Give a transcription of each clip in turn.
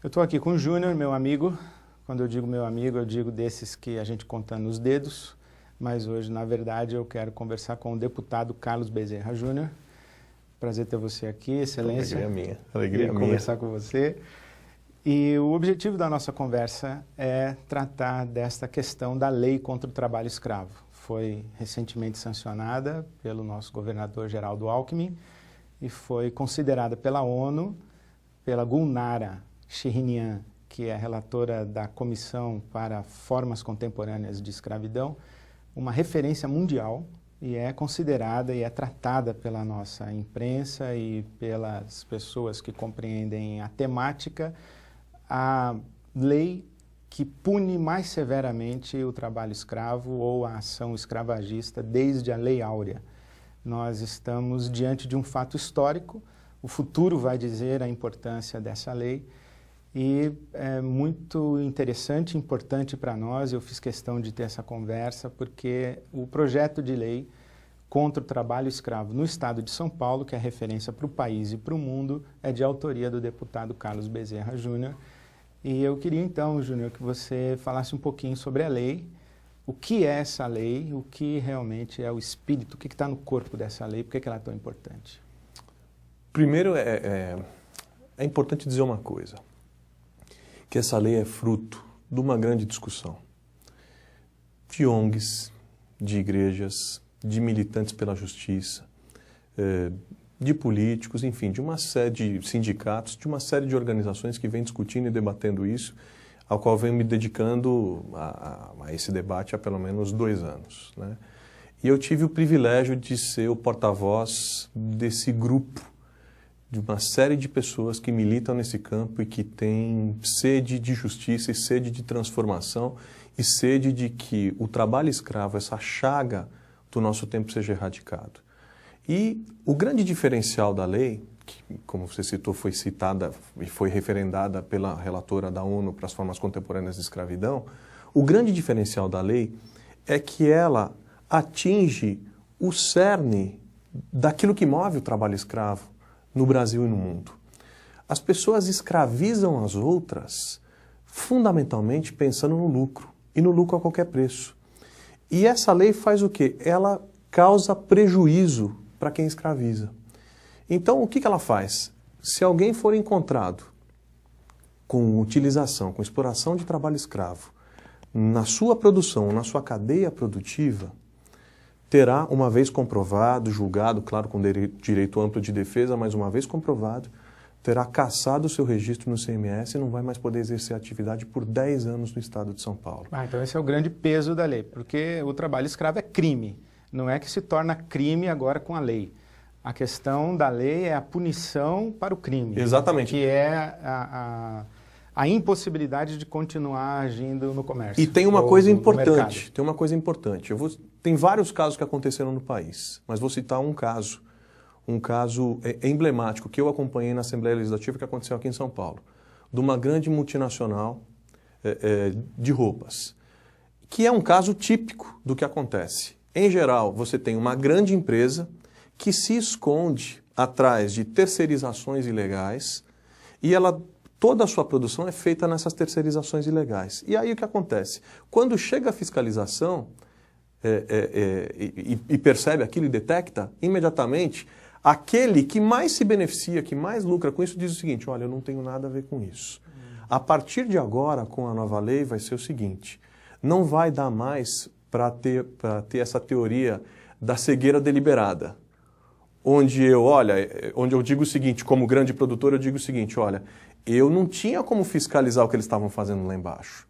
Eu estou aqui com o Júnior, meu amigo. Quando eu digo meu amigo, eu digo desses que a gente conta nos dedos. Mas hoje, na verdade, eu quero conversar com o deputado Carlos Bezerra Júnior. Prazer ter você aqui, excelência. Alegria minha. Alegria minha. Conversar com você. E o objetivo da nossa conversa é tratar desta questão da lei contra o trabalho escravo. Foi recentemente sancionada pelo nosso governador Geraldo Alckmin e foi considerada pela ONU, pela Gulnara Shihinian, que é relatora da Comissão para Formas Contemporâneas de Escravidão, uma referência mundial e é considerada e é tratada pela nossa imprensa e pelas pessoas que compreendem a temática, a lei que pune mais severamente o trabalho escravo ou a ação escravagista desde a Lei Áurea. Nós estamos diante de um fato histórico, o futuro vai dizer a importância dessa lei e é muito interessante e importante para nós, eu fiz questão de ter essa conversa, porque o projeto de lei contra o trabalho escravo no estado de São Paulo, que é referência para o país e para o mundo, é de autoria do deputado Carlos Bezerra Júnior. E eu queria então, Júnior, que você falasse um pouquinho sobre a lei, o que é essa lei, o que realmente é o espírito, o que está no corpo dessa lei, por que ela é tão importante? Primeiro, é importante dizer uma coisa, que essa lei é fruto de uma grande discussão de ONGs, de igrejas, de militantes pela justiça, de políticos, enfim, de uma série de sindicatos, de uma série de organizações que vem discutindo e debatendo isso, ao qual venho me dedicando a esse debate há pelo menos 2 anos, né? E eu tive o privilégio de ser o porta-voz desse grupo, de uma série de pessoas que militam nesse campo e que têm sede de justiça e sede de transformação e sede de que o trabalho escravo, essa chaga do nosso tempo, seja erradicado. E o grande diferencial da lei, que, como você citou, foi citada e foi referendada pela relatora da ONU para as formas contemporâneas de escravidão, o grande diferencial da lei é que ela atinge o cerne daquilo que move o trabalho escravo no Brasil e no mundo. As pessoas escravizam as outras fundamentalmente pensando no lucro, e no lucro a qualquer preço. E essa lei faz o quê? Ela causa prejuízo para quem escraviza. Então, o que ela faz? Se alguém for encontrado com utilização, com exploração de trabalho escravo na sua produção, na sua cadeia produtiva, terá, uma vez comprovado, julgado, claro, com direito amplo de defesa, mas uma vez comprovado, terá cassado o seu registro no CMS e não vai mais poder exercer a atividade por 10 anos no estado de São Paulo. Então esse é o grande peso da lei, porque o trabalho escravo é crime. Não é que se torna crime agora com a lei. A questão da lei é a punição para o crime. Exatamente. Que é a impossibilidade de continuar agindo no comércio. E tem uma coisa importante, tem vários casos que aconteceram no país, mas vou citar um caso emblemático que eu acompanhei na Assembleia Legislativa que aconteceu aqui em São Paulo, de uma grande multinacional de roupas, que é um caso típico do que acontece. Em geral, você tem uma grande empresa que se esconde atrás de terceirizações ilegais e toda a sua produção é feita nessas terceirizações ilegais. E aí o que acontece? Quando chega a fiscalização e percebe aquilo e detecta, imediatamente, aquele que mais se beneficia, que mais lucra com isso, diz o seguinte: olha, eu não tenho nada a ver com isso. A partir de agora, com a nova lei, vai ser o seguinte: não vai dar mais para ter essa teoria da cegueira deliberada, onde eu digo o seguinte, como grande produtor, eu digo o seguinte: olha, eu não tinha como fiscalizar o que eles estavam fazendo lá embaixo,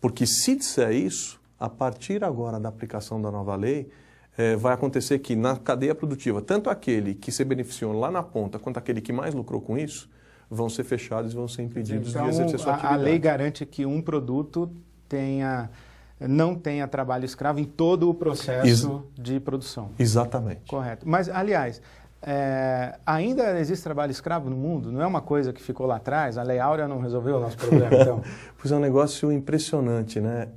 porque se disser isso, a partir agora da aplicação da nova lei, vai acontecer que na cadeia produtiva, tanto aquele que se beneficiou lá na ponta, quanto aquele que mais lucrou com isso, vão ser fechados e vão ser impedidos de exercer sua atividade. A lei garante que um produto não tenha trabalho escravo em todo o processo de produção. Exatamente. Correto. Mas, aliás, ainda existe trabalho escravo no mundo? Não é uma coisa que ficou lá atrás? A Lei Áurea não resolveu o nosso problema, então? Pois é um negócio impressionante, né?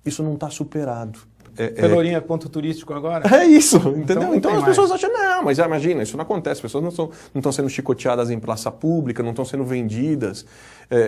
Isso não está superado. Pelourinho é ponto turístico agora? É isso, entendeu? Então as pessoas mais. acham, não, mas imagina, isso não acontece, as pessoas não estão sendo chicoteadas em praça pública, não estão sendo vendidas.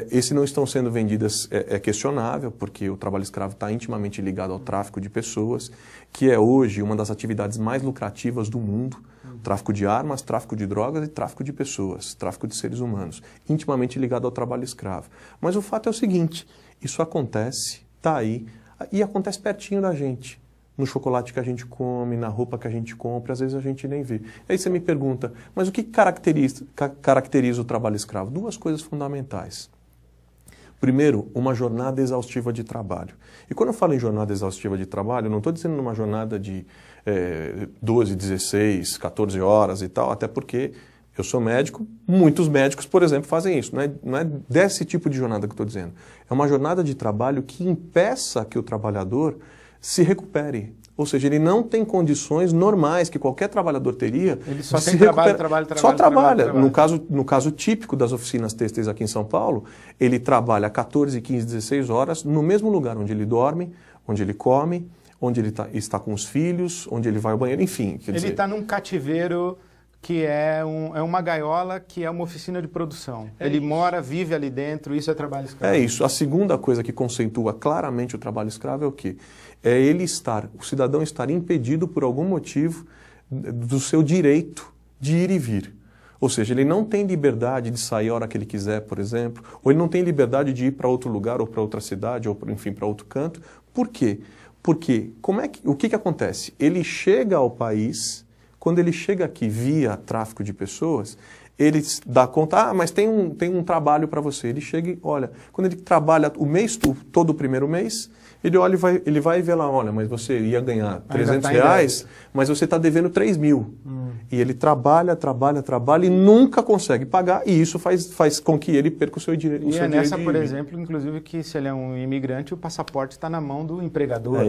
Esse não estão sendo vendidas é questionável, porque o trabalho escravo está intimamente ligado ao tráfico de pessoas, que é hoje uma das atividades mais lucrativas do mundo. Tráfico de armas, tráfico de drogas e tráfico de pessoas, tráfico de seres humanos, intimamente ligado ao trabalho escravo. Mas o fato é o seguinte, isso acontece, está aí, e acontece pertinho da gente. No chocolate que a gente come, na roupa que a gente compra, às vezes a gente nem vê. Aí você me pergunta, mas o que caracteriza o trabalho escravo? Duas coisas fundamentais. Primeiro, uma jornada exaustiva de trabalho. E quando eu falo em jornada exaustiva de trabalho, eu não estou dizendo numa jornada de 12, 16, 14 horas e tal, até porque eu sou médico, muitos médicos, por exemplo, fazem isso. Não é desse tipo de jornada que eu estou dizendo. É uma jornada de trabalho que impeça que o trabalhador se recupere. Ou seja, ele não tem condições normais que qualquer trabalhador teria. Ele só tem trabalho. Só trabalha. No caso típico das oficinas têxteis aqui em São Paulo, ele trabalha 14, 15, 16 horas no mesmo lugar onde ele dorme, onde ele come, onde ele está com os filhos, onde ele vai ao banheiro, enfim. Ele está num cativeiro que é uma gaiola, que é uma oficina de produção. Ele mora, vive ali dentro, isso é trabalho escravo. É isso. A segunda coisa que conceitua claramente o trabalho escravo é o quê? É o cidadão estar impedido por algum motivo do seu direito de ir e vir. Ou seja, ele não tem liberdade de sair a hora que ele quiser, por exemplo, ou ele não tem liberdade de ir para outro lugar, ou para outra cidade, ou enfim, para outro canto. Por quê? Porque o que acontece? Ele chega ao país, quando ele chega aqui via tráfico de pessoas, ele dá conta, mas tem um trabalho para você. Ele chega e olha, quando ele trabalha o mês, todo o primeiro mês, ele olha ele vai ver lá, olha, mas você ia ganhar R$300, mas você está devendo 3.000. E ele trabalha e nunca consegue pagar, e isso faz com que ele perca o seu direito. E é nessa, por exemplo, inclusive, que se ele é um imigrante, o passaporte está na mão do empregador,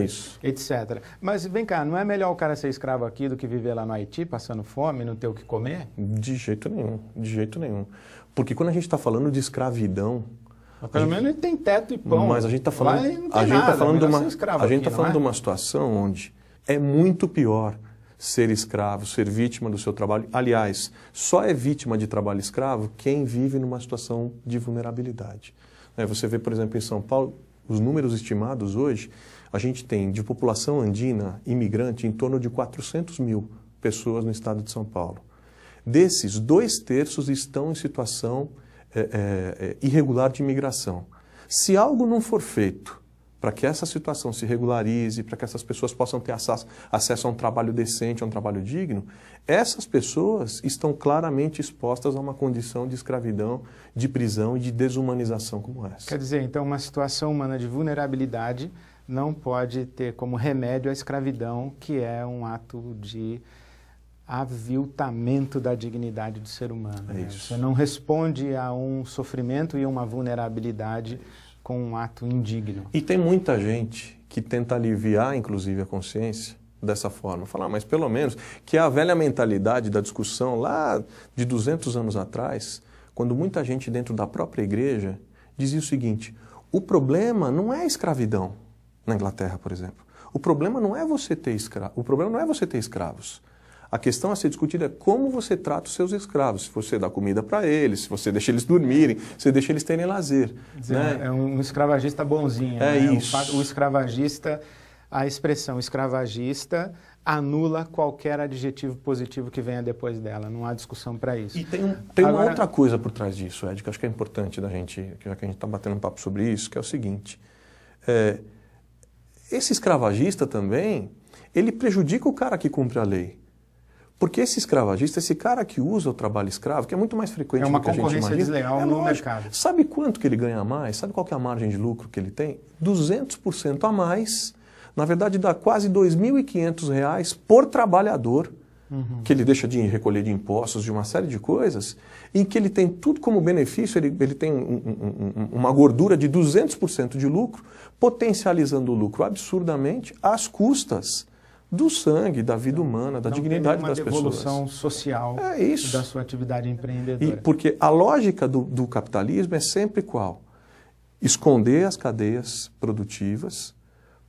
etc. Mas vem cá, não é melhor o cara ser escravo aqui do que viver lá no Haiti, passando fome, não ter o que comer? De jeito nenhum, de jeito nenhum. Porque quando a gente está falando de escravidão, pelo menos ele tem teto e pão. Mas a gente está falando, de uma situação onde é muito pior ser escravo, ser vítima do seu trabalho. Aliás, só é vítima de trabalho escravo quem vive numa situação de vulnerabilidade. Você vê, por exemplo, em São Paulo, os números estimados hoje, a gente tem de população andina, imigrante, em torno de 400 mil pessoas no estado de São Paulo. Desses, 2/3 estão em situação irregular de imigração. Se algo não for feito para que essa situação se regularize, para que essas pessoas possam ter acesso a um trabalho decente, a um trabalho digno, essas pessoas estão claramente expostas a uma condição de escravidão, de prisão e de desumanização como essa. Quer dizer, então, uma situação humana de vulnerabilidade não pode ter como remédio a escravidão, que é um ato de aviltamento da dignidade do ser humano. Você não responde a um sofrimento e uma vulnerabilidade com um ato indigno. E tem muita gente que tenta aliviar, inclusive, a consciência dessa forma. Falar, mas pelo menos, que é a velha mentalidade da discussão lá de 200 anos atrás, quando muita gente dentro da própria igreja dizia o seguinte, o problema não é a escravidão, na Inglaterra, por exemplo. O problema não é você ter escravos. A questão a ser discutida é como você trata os seus escravos. Se você dá comida para eles, se você deixa eles dormirem, se você deixa eles terem lazer. Né? É um escravagista bonzinho. É isso. O escravagista, a expressão escravagista anula qualquer adjetivo positivo que venha depois dela. Não há discussão para isso. E tem uma outra coisa por trás disso, Ed, que acho que é importante da gente, já que a gente está batendo um papo sobre isso, que é o seguinte. Esse escravagista também, ele prejudica o cara que cumpre a lei. Porque esse escravagista, esse cara que usa o trabalho escravo, que é muito mais frequente do que a gente imagina. É uma concorrência desleal no mercado. Sabe quanto que ele ganha a mais? Sabe qual que é a margem de lucro que ele tem? 200% a mais. Na verdade, dá quase R$ 2.500 por trabalhador, que ele deixa de recolher de impostos, de uma série de coisas, em que ele tem tudo como benefício, ele tem uma gordura de 200% de lucro, potencializando o lucro absurdamente às custas do sangue, da vida humana, da dignidade das pessoas. Uma devolução social da sua atividade empreendedora. Porque a lógica do capitalismo é sempre qual? Esconder as cadeias produtivas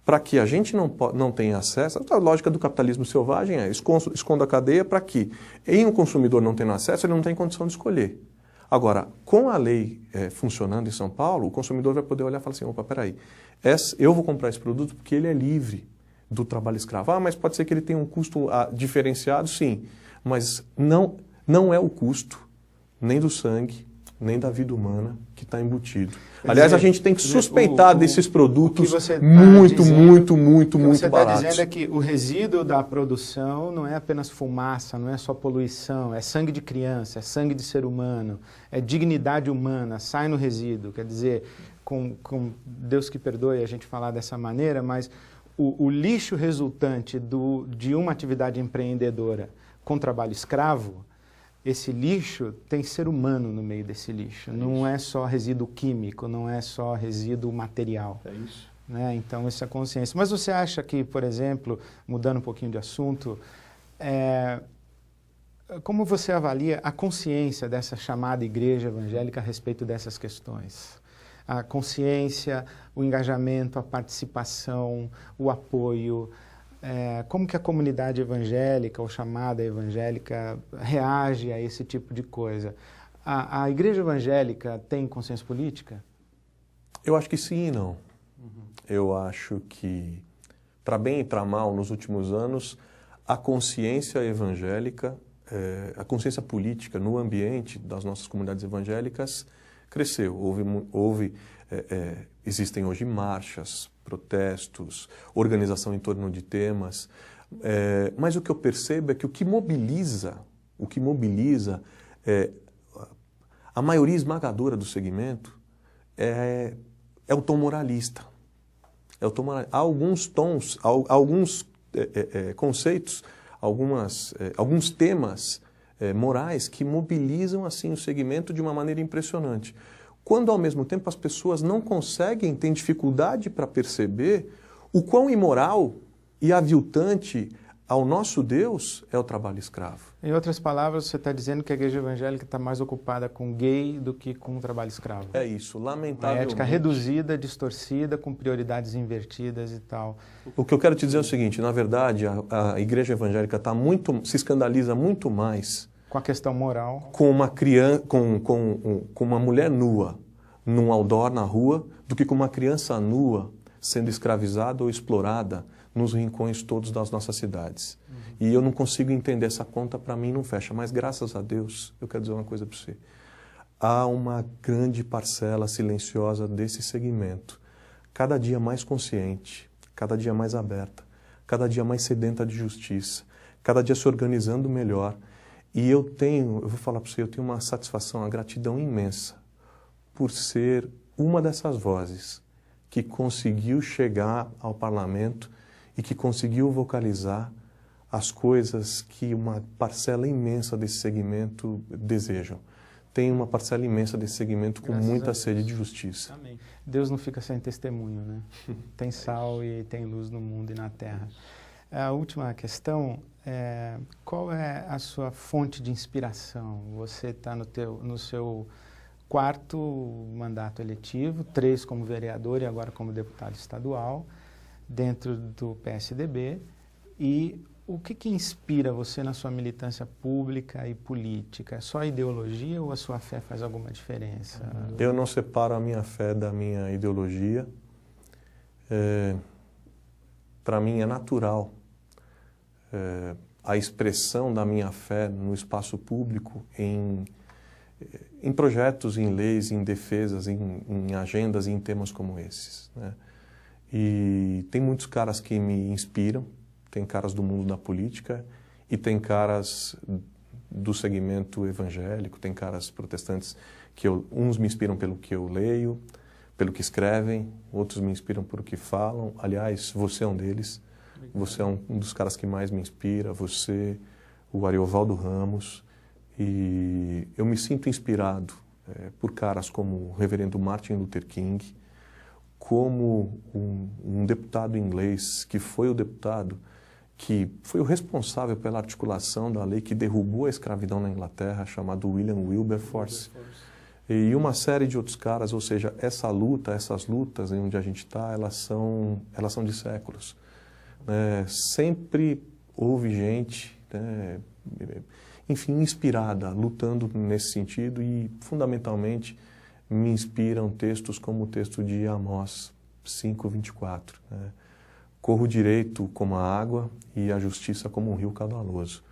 para que a gente não tenha acesso, a lógica do capitalismo selvagem é escondo a cadeia para que, em um consumidor não tendo acesso, ele não tem condição de escolher. Agora, com a lei funcionando em São Paulo, o consumidor vai poder olhar e falar assim, opa, peraí, eu vou comprar esse produto porque ele é livre do trabalho escravo. Ah, mas pode ser que ele tenha um custo diferenciado, sim, mas não é o custo nem do sangue, nem da vida humana que está embutido. Aliás, a gente tem que suspeitar desses produtos muito baratos. O que você está dizendo é que o resíduo da produção não é apenas fumaça, não é só poluição, é sangue de criança, é sangue de ser humano, é dignidade humana, sai no resíduo. Quer dizer, com Deus que perdoe a gente falar dessa maneira, mas o lixo resultante de uma atividade empreendedora com trabalho escravo, esse lixo tem ser humano no meio desse lixo. Não é só resíduo químico, não é só resíduo material. É isso. Né? Então, essa consciência. Mas você acha que, por exemplo, mudando um pouquinho de assunto, como você avalia a consciência dessa chamada igreja evangélica a respeito dessas questões? A consciência, o engajamento, a participação, o apoio. Como que a comunidade evangélica, ou chamada evangélica, reage a esse tipo de coisa? A igreja evangélica tem consciência política? Eu acho que sim e não. Eu acho que, para bem e para mal, nos últimos anos, a consciência evangélica, a consciência política no ambiente das nossas comunidades evangélicas cresceu. Existem hoje marchas, protestos, organização em torno de temas, mas o que eu percebo é que o que mobiliza a maioria esmagadora do segmento é o tom moralista. Há alguns tons, alguns conceitos, alguns temas morais que mobilizam assim o segmento de uma maneira impressionante. Quando, ao mesmo tempo, as pessoas não conseguem, têm dificuldade para perceber o quão imoral e aviltante ao nosso Deus é o trabalho escravo. Em outras palavras, você está dizendo que a igreja evangélica está mais ocupada com gay do que com o trabalho escravo. É isso, lamentavelmente. Uma ética reduzida, distorcida, com prioridades invertidas e tal. O que eu quero te dizer é o seguinte, na verdade, a igreja evangélica se escandaliza muito mais com a questão moral, com uma criança, com uma mulher nua num outdoor na rua, do que com uma criança nua sendo escravizada ou explorada nos rincões todos das nossas cidades. E eu não consigo entender, essa conta para mim não fecha, mas graças a Deus, eu quero dizer uma coisa para você, há uma grande parcela silenciosa desse segmento, cada dia mais consciente, cada dia mais aberta, cada dia mais sedenta de justiça, cada dia se organizando melhor. E eu vou falar para você, eu tenho uma satisfação, uma gratidão imensa por ser uma dessas vozes que conseguiu chegar ao parlamento e que conseguiu vocalizar as coisas que uma parcela imensa desse segmento desejam. Tem uma parcela imensa desse segmento com muita sede de justiça. Amém. Deus não fica sem testemunho, né? Tem sal e tem luz no mundo e na terra. A última questão qual é a sua fonte de inspiração? Você está no seu quarto mandato eletivo, 3 como vereador e agora como deputado estadual, dentro do PSDB. E o que inspira você na sua militância pública e política? É só a ideologia ou a sua fé faz alguma diferença? Eu não separo a minha fé da minha ideologia. Para mim é natural a expressão da minha fé no espaço público em projetos, em leis, em defesas, em agendas e em temas como esses, né? E tem muitos caras que me inspiram, tem caras do mundo da política e tem caras do segmento evangélico, tem caras protestantes que uns me inspiram pelo que eu leio, pelo que escrevem, outros me inspiram pelo que falam. Aliás, você é um deles. Você é um dos caras que mais me inspira, você, o Ariovaldo Ramos, e eu me sinto inspirado por caras como o reverendo Martin Luther King, como um deputado inglês, que foi o deputado que foi o responsável pela articulação da lei que derrubou a escravidão na Inglaterra, chamado William Wilberforce. E uma série de outros caras, ou seja, essas lutas em onde a gente está, elas são de séculos. Sempre houve gente, enfim, inspirada, lutando nesse sentido e, fundamentalmente, me inspiram textos como o texto de Amós 5:24. Corra o direito como a água e a justiça como um rio caudaloso.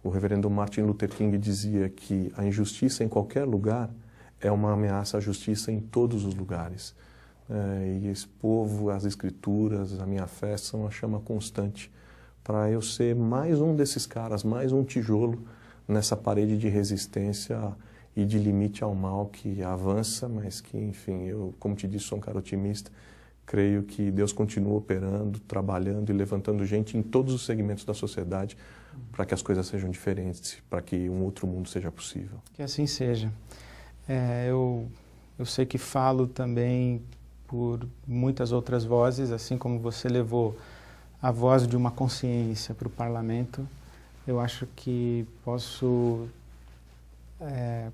O reverendo Martin Luther King dizia que a injustiça em qualquer lugar é uma ameaça à justiça em todos os lugares. E esse povo, as escrituras, a minha fé são uma chama constante para eu ser mais um desses caras, mais um tijolo nessa parede de resistência e de limite ao mal que avança, mas que, enfim, eu, como te disse, sou um cara otimista. Creio que Deus continua operando, trabalhando e levantando gente em todos os segmentos da sociedade para que as coisas sejam diferentes, para que um outro mundo seja possível. Que assim seja. Eu sei que falo também por muitas outras vozes, assim como você levou a voz de uma consciência para o parlamento. Eu acho que posso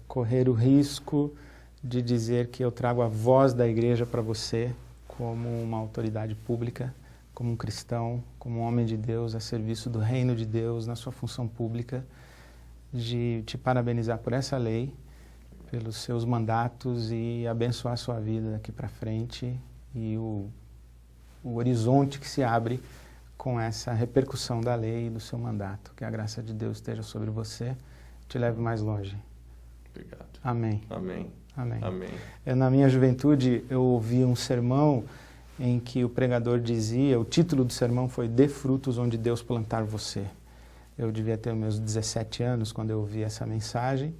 correr o risco de dizer que eu trago a voz da igreja para você como uma autoridade pública, como um cristão, como um homem de Deus a serviço do reino de Deus na sua função pública, de te parabenizar por essa lei, pelos seus mandatos e abençoar a sua vida daqui para frente e o horizonte que se abre com essa repercussão da lei e do seu mandato. Que a graça de Deus esteja sobre você, te leve mais longe. Obrigado. Amém. Amém. Amém. Amém. Na minha juventude, eu ouvi um sermão em que o pregador dizia, o título do sermão foi Dê frutos onde Deus plantar você. Eu devia ter meus 17 anos quando eu ouvi essa mensagem,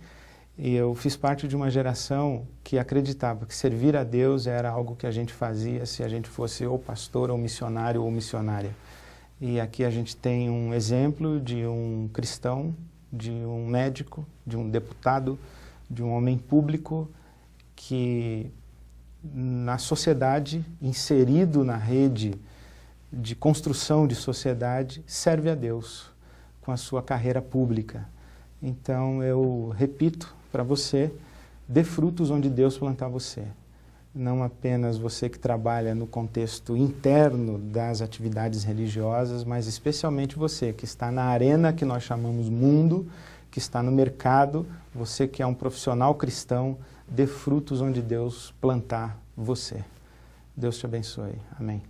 e eu fiz parte de uma geração que acreditava que servir a Deus era algo que a gente fazia se a gente fosse ou pastor, ou missionário, ou missionária. E aqui a gente tem um exemplo de um cristão, de um médico, de um deputado, de um homem público que na sociedade, inserido na rede de construção de sociedade, serve a Deus com a sua carreira pública. Então eu repito para você, dê frutos onde Deus plantar você. Não apenas você que trabalha no contexto interno das atividades religiosas, mas especialmente você que está na arena que nós chamamos mundo, que está no mercado, você que é um profissional cristão, dê frutos onde Deus plantar você. Deus te abençoe. Amém.